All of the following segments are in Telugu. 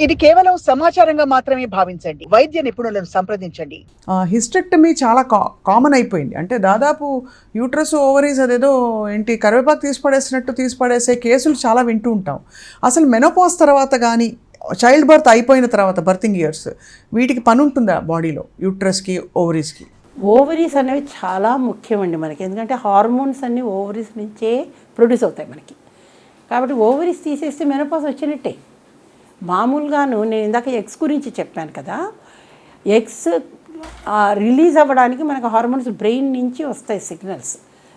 ఇది కేవలం సమాచారంగా మాత్రమే భావించండి. వైద్య నిపుణులను సంప్రదించండి. హిస్టెక్టమీ చాలా కామన్ అయిపోయింది. అంటే దాదాపు యూట్రస్ ఓవరీస్ అదేదో ఏంటి కరివేపాకు తీసి పడేసే కేసులు చాలా వింటూ ఉంటాం. అసలు మెనోపాజ్ తర్వాత కానీ చైల్డ్ బర్త్ అయిపోయిన తర్వాత బర్తింగ్ ఇయర్స్ వీటికి పని ఉంటుందా బాడీలో, యూట్రస్కి ఓవరీస్కి? ఓవరీస్ అనేవి చాలా ముఖ్యమండి మనకి. ఎందుకంటే హార్మోన్స్ అన్నీ ఓవరీస్ నుంచే ప్రొడ్యూస్ అవుతాయి మనకి. కాబట్టి ఓవరీస్ తీసేస్తే మెనోపాజ్ వచ్చినట్టే. మామూలుగాను నేను ఇందాక ఎగ్స్ గురించి చెప్పాను కదా, ఎగ్స్ రిలీజ్ అవ్వడానికి మనకు హార్మోన్స్ బ్రెయిన్ నుంచి వస్తాయి సిగ్నల్స్.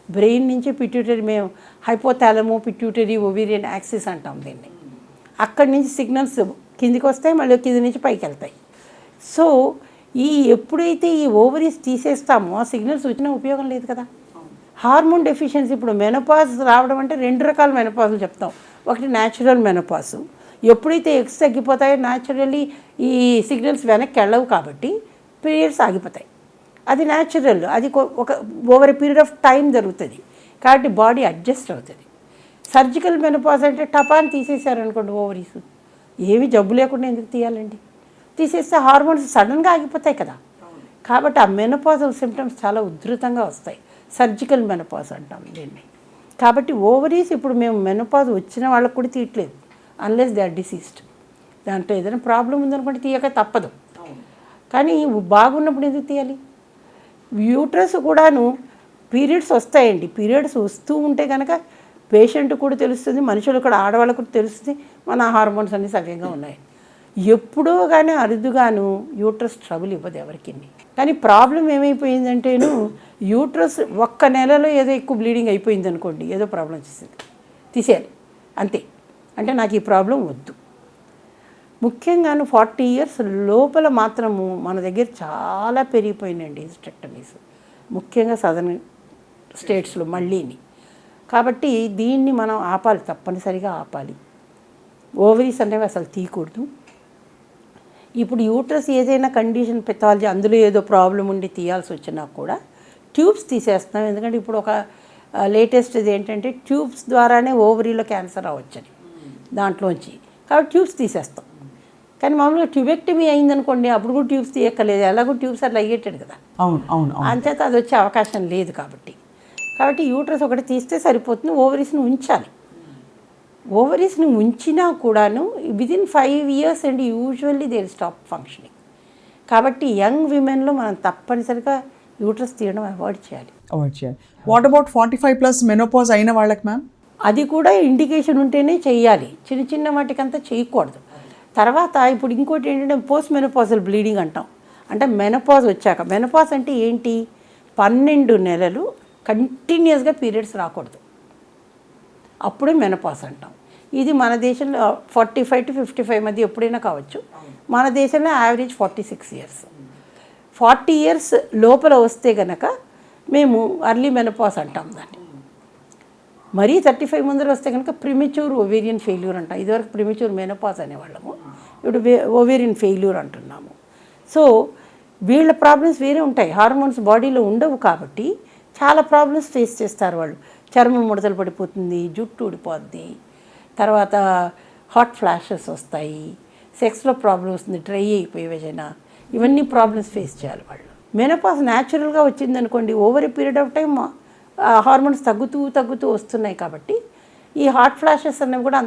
బ్రెయిన్ నుంచి పిట్యూటరీ, మేము హైపోథాలమో పిట్యూటరీ ఓవేరియన్ యాక్సిస్ అంటాం దీన్ని. అక్కడి నుంచి సిగ్నల్స్ కిందికి వస్తాయి, మళ్ళీ కింది నుంచి పైకి వెళ్తాయి. సో ఎప్పుడైతే ఈ ఓవరీస్ తీసేస్తామో ఆ సిగ్నల్స్ వచ్చినా ఉపయోగం లేదు కదా. హార్మోన్ డెఫిషియన్సీ, ఇప్పుడు మెనోపాజ్ రావడం అంటే 2 రకాల మెనోపాజ్లు చెప్తాం. ఒకటి న్యాచురల్ మెనోపాజ్. ఎప్పుడైతే ఎగ్స్ తగ్గిపోతాయో న్యాచురల్లీ ఈ సిగ్నల్స్ వెనక్కి వెళ్ళవు కాబట్టి పీరియడ్స్ ఆగిపోతాయి. అది న్యాచురల్, అది ఒక ఓవర్ పీరియడ్ ఆఫ్ టైం జరుగుతుంది కాబట్టి బాడీ అడ్జస్ట్ అవుతుంది. సర్జికల్ మెనోపాజ్ అంటే టపాన్ తీసేశారనుకోండి ఓవరీస్, ఏమి జబ్బు లేకుండా ఎందుకు తీయాలండి? తీసేస్తే హార్మోన్స్ సడన్గా ఆగిపోతాయి కదా. కాబట్టి ఆ మెనోపాజల్ సిమ్టమ్స్ చాలా ఉధృతంగా వస్తాయి. సర్జికల్ మెనోపాజ్ అంటాం దీన్ని. కాబట్టి ఓవరీస్ ఇప్పుడు మేము మెనోపాజ్ వచ్చిన వాళ్ళకు కూడా తీయట్లేదు, అన్లెస్ దే ఆర్ డిసీజ్డ్. దాంట్లో ఏదైనా ప్రాబ్లం ఉందనుకుంటే తీయక తప్పదు. కానీ బాగున్నప్పుడు ఎందుకు తీయాలి? యూట్రస్ కూడాను పీరియడ్స్ వస్తాయండి. పీరియడ్స్ వస్తూ ఉంటే కనుక పేషెంట్ కూడా తెలుస్తుంది, మనుషులు కూడా, ఆడవాళ్ళకు కూడా తెలుస్తుంది మన హార్మోన్స్ అన్నీ సవ్యంగా ఉన్నాయి. ఎప్పుడో కానీ అరుదుగాను యూట్రస్ ట్రబుల్ ఇవ్వదు ఎవరికి. కానీ ప్రాబ్లం ఏమైపోయిందంటేను, యూట్రస్ 1 నెలలో ఏదో ఎక్కువ బ్లీడింగ్ అయిపోయింది అనుకోండి, ఏదో ప్రాబ్లం వచ్చేసింది, తీసేయాలి అంతే. అంటే నాకు ఈ ప్రాబ్లం వద్దు. ముఖ్యంగాను 40 ఇయర్స్ లోపల మాత్రము మన దగ్గర చాలా పెరిగిపోయినాయండి హిస్టెక్టమీస్, ముఖ్యంగా సదర్న్ స్టేట్స్లో మళ్ళీని. కాబట్టి దీన్ని మనం ఆపాలి, తప్పనిసరిగా ఆపాలి. ఓవరీస్ అనేవి అసలు తీయకూడదు. ఇప్పుడు యూట్రస్ ఏదైనా కండిషన్ పెథాలజీ, అందులో ఏదో ప్రాబ్లం ఉండి తీయాల్సి వచ్చినా కూడా ట్యూబ్స్ తీసేస్తాం. ఎందుకంటే ఇప్పుడు ఒక లేటెస్ట్ది ఏంటంటే ట్యూబ్స్ ద్వారానే ఓవరీలో క్యాన్సర్ అవ్వచ్చని దాంట్లోంచి, కాబట్టి ట్యూబ్స్ తీసేస్తాం. కానీ మామూలుగా ట్యూబెక్టమీ అయిందనుకోండి, అప్పుడు కూడా ట్యూబ్స్ తీయక్కర్లేదు, ఎలాగో ట్యూబ్స్ అట్లా అయ్యేటాడు కదా. అంచేత అది వచ్చే అవకాశం లేదు. కాబట్టి యూట్రస్ ఒకటి తీస్తే సరిపోతుంది. ఓవరీస్ని ఉంచాలి. ఓవరీస్ని ఉంచినా కూడాను విదిన్ 5 ఇయర్స్ అండి usually they will stop functioning. కాబట్టి యంగ్ విమెన్లో మనం తప్పనిసరిగా యూట్రస్ తీయడం అవాయిడ్ చేయాలి. వాట్ అబౌట్ 45+ మెనోపాజ్ అయిన వాళ్ళకి మ్యామ్? అది కూడా ఇండికేషన్ ఉంటేనే చేయాలి, చిన్న చిన్న వాటికంతా చేయకూడదు. తర్వాత ఇప్పుడు ఇంకోటి ఏంటంటే పోస్ట్ మెనోపాజల్ బ్లీడింగ్ అంటాం. అంటే మెనోపాజ్ వచ్చాక, మెనోపాజ్ అంటే ఏంటి, 12 నెలలు కంటిన్యూస్గా పీరియడ్స్ రాకూడదు, అప్పుడే మెనోపాజ్ అంటాం. ఇది మన దేశంలో 45 to 55 మధ్య ఎప్పుడైనా కావచ్చు. మన దేశంలో యావరేజ్ 46 ఇయర్స్. 40 ఇయర్స్ లోపల వస్తే కనుక మేము అర్లీ మెనోపాజ్ అంటాం దాన్ని. మరీ 35 ముందర వస్తే కనుక ప్రిమెచ్యూర్ ఓవేరియన్ ఫెయిల్యూర్ అంటాం. ఇదివరకు ప్రిమెచ్యూర్ మెనోపాజ్ అనేవాళ్ళము, ఇప్పుడు ఓవేరియన్ ఫెయిల్యూర్ అంటున్నాము. సో వీళ్ళ ప్రాబ్లమ్స్ వేరే ఉంటాయి, హార్మోన్స్ బాడీలో ఉండవు కాబట్టి చాలా ప్రాబ్లమ్స్ ఫేస్ చేస్తారు వాళ్ళు. చర్మం ముడతలు పడిపోతుంది, జుట్టు ఊడిపోద్ది, తర్వాత హాట్ ఫ్లాషెస్ వస్తాయి, సెక్స్లో ప్రాబ్లం వస్తుంది, డ్రై అయిపోయే వెజైనా, ఇవన్నీ ప్రాబ్లమ్స్ ఫేస్ చేయాలి వాళ్ళు. మెనోపాజ్ న్యాచురల్గా వచ్చిందనుకోండి, over a period of time hormones తగ్గుతూ వస్తున్నాయి కాబట్టి ఈ హాట్ ఫ్లాషెస్ అనేవి కూడా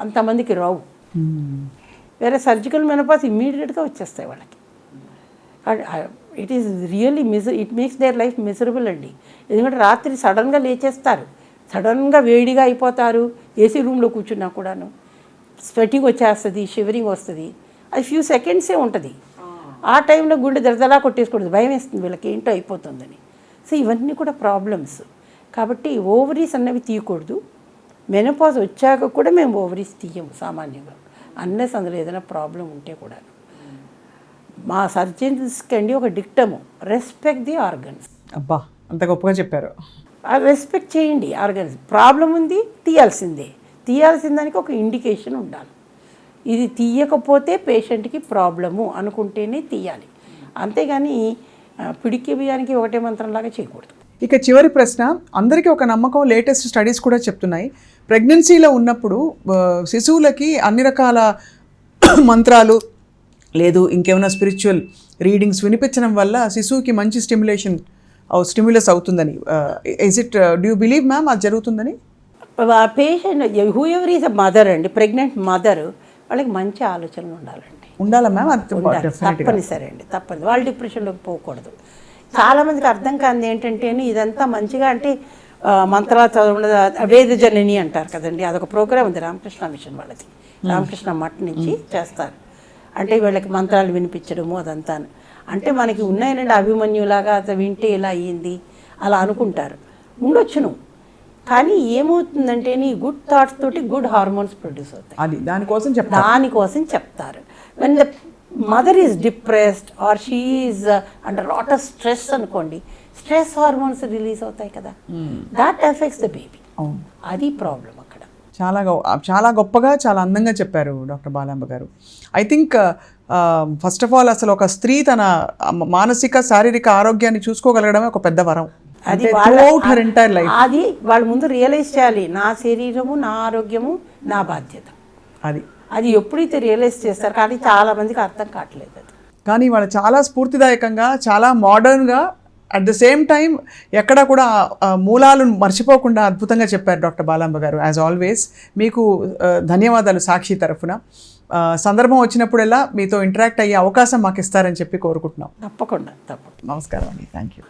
అంతమందికి రావు. వేరే సర్జికల్ మెనోపాజ్ ఇమ్మీడియట్గా వచ్చేస్తాయి వాళ్ళకి. It is really it makes their life miserable అండి. ఎందుకంటే రాత్రి సడన్గా లేచేస్తారు, సడన్గా వేడిగా అయిపోతారు, ఏసీ రూమ్లో కూర్చున్నా కూడాను స్వెటింగ్ వచ్చేస్తుంది, షివరింగ్ వస్తుంది. అది ఫ్యూ సెకండ్సే ఉంటుంది. ఆ టైంలో గుండె దరదలా కొట్టేసుకోవద్దు, భయం వేస్తుంది వీళ్ళకి ఏంటో అయిపోతుందని. సో ఇవన్నీ కూడా ప్రాబ్లమ్స్. కాబట్టి ఓవరీస్ అన్నవి తీయకూడదు. మెనోపాజ్ వచ్చాక కూడా మేము ఓవరీస్ తీయము సామాన్యంగా, అన్లెస్ అందులో ఏదైనా ప్రాబ్లం ఉంటే కూడా. మా సర్జన్స్కి అండి ఒక డిక్టము, రెస్పెక్ట్ ది ఆర్గన్స్. అబ్బా, అంత గొప్పగా చెప్పారు. రెస్పెక్ట్ చేయండి ఆర్గన్స్. ప్రాబ్లం ఉంది, తీయాల్సిందానికి ఒక ఇండికేషన్ ఉండాలి. ఇది తీయకపోతే పేషెంట్కి ప్రాబ్లము అనుకుంటేనే తీయాలి, అంతేగాని పిడికి బియ్యానికి ఒకటే మంత్రంలాగా చేయకూడదు. ఇక చివరి ప్రశ్న, అందరికీ ఒక నమ్మకం, లేటెస్ట్ స్టడీస్ కూడా చెప్తున్నాయి, ప్రెగ్నెన్సీలో ఉన్నప్పుడు శిశువులకి అన్ని రకాల మంత్రాలు లేదు ఇంకేమైనా స్పిరిచువల్ రీడింగ్స్ వినిపించడం వల్ల శిశువుకి మంచి స్టిమ్యులస్ అవుతుందని is it do you believe ma'am అది జరుగుతుందని? Patient who ever is a mother అండి, ప్రెగ్నెంట్ మదర్, వాళ్ళకి మంచి ఆలోచనలు ఉండాలండి. ఉండాలా మ్యామ్? అది తప్పనిసరి అండి, తప్పని వాళ్ళు డిప్రెషన్లోకి పోకూడదు. చాలామందికి అర్థం కానిది ఏంటంటే ఇదంతా మంచిగా అంటే మంత్రాలు చదవడం, వేద జనని అంటారు కదండి, అదొక ప్రోగ్రామ్ ఉంది రామకృష్ణ మిషన్ వాళ్ళది, రామకృష్ణ మఠ్ నుంచి చేస్తారు. అంటే వీళ్ళకి మంత్రాలు వినిపించడము అదంతా. అంటే మనకి ఉన్నాయనండి అభిమన్యులాగా అది వింటే ఇలా అయ్యింది అలా అనుకుంటారు, ఉండొచ్చును. కానీ ఏమవుతుందంటే గుడ్ థాట్స్ తోటి గుడ్ హార్మోన్స్ ప్రొడ్యూస్ అవుతాయి. అది దానికోసం చెప్తారు. When the mother is depressed or she is under lot of stress అనుకోండి, స్ట్రెస్ హార్మోన్స్ రిలీజ్ అవుతాయి కదా, దాట్ ఎఫెక్ట్స్ ద బేబీ. అది ప్రాబ్లం అక్కడ. చాలా గొప్పగా చాలా అందంగా చెప్పారు డాక్టర్ బాలాంబ గారు. I think first of all అసలు ఒక స్త్రీ తన మానసిక శారీరక ఆరోగ్యాన్ని చూసుకోగలగడమే ఒక పెద్ద వరం. అది అది వాళ్ళ ముందు రియలైజ్ చేయాలి, నా శరీరము నా ఆరోగ్యము నా బాధ్యత. అది ఎప్పుడైతే రియలైజ్ చేస్తారు, కానీ చాలా మందికి అర్థం కావట్లేదు అది. కానీ వాళ్ళు చాలా స్ఫూర్తిదాయకంగా, చాలా మోడర్న్గా, అట్ ద సేమ్ టైం ఎక్కడ కూడా మూలాలను మర్చిపోకుండా అద్భుతంగా చెప్పారు డాక్టర్ బాలాంబ గారు. యాజ్ ఆల్వేస్ మీకు ధన్యవాదాలు సాక్షి తరఫున. సందర్భం వచ్చినప్పుడల్లా మీతో ఇంటరాక్ట్ అయ్యే అవకాశం మాకు ఇస్తారని చెప్పి కోరుకుంటున్నాం. తప్పకుండా. నమస్కారం అండి. Thank you.